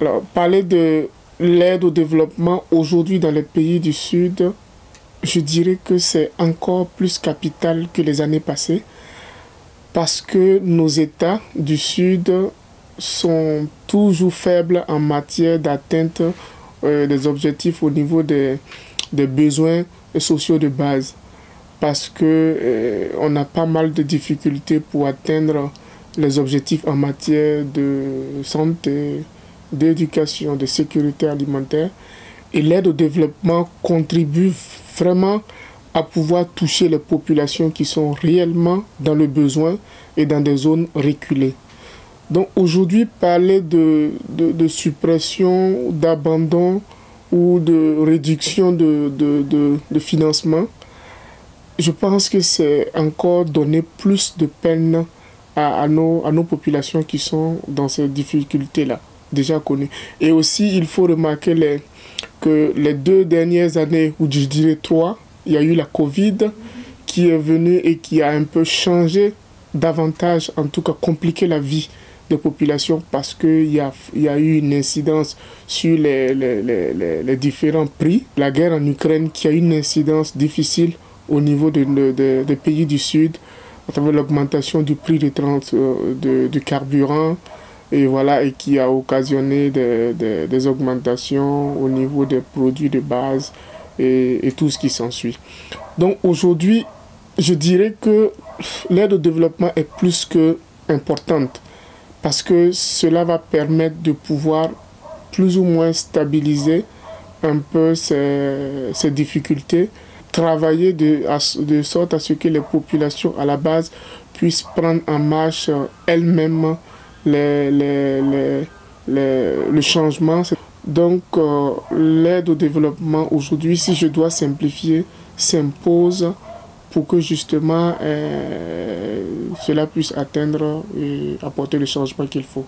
Alors, parler de l'aide au développement aujourd'hui dans les pays du Sud, je dirais que c'est encore plus capital que les années passées parce que nos États du Sud sont toujours faibles en matière d'atteinte des objectifs au niveau des besoins sociaux de base. Parce que on a pas mal de difficultés pour atteindre les objectifs en matière de santé, d'éducation, de sécurité alimentaire. Et l'aide au développement contribue vraiment à pouvoir toucher les populations qui sont réellement dans le besoin et dans des zones reculées. Donc aujourd'hui, parler de suppression, d'abandon ou de réduction de financement, je pense que c'est encore donner plus de peine à nos populations qui sont dans ces difficultés-là, déjà connues. Et aussi, il faut remarquer que les 2 dernières années, ou je dirais 3, il y a eu la Covid qui est venue et qui a un peu changé davantage, en tout cas compliqué la vie des populations parce qu'il y a eu une incidence sur les différents prix. La guerre en Ukraine qui a eu une incidence difficile au niveau des pays du Sud, à travers l'augmentation du prix du carburant, et voilà, et qui a occasionné des augmentations au niveau des produits de base et tout ce qui s'ensuit. Donc aujourd'hui, je dirais que l'aide au développement est plus que importante parce que cela va permettre de pouvoir plus ou moins stabiliser un peu ces difficultés, travailler de sorte à ce que les populations à la base puissent prendre en marche elles-mêmes le changement. Donc l'aide au développement aujourd'hui, si je dois simplifier, s'impose pour que justement cela puisse atteindre et apporter le changement qu'il faut.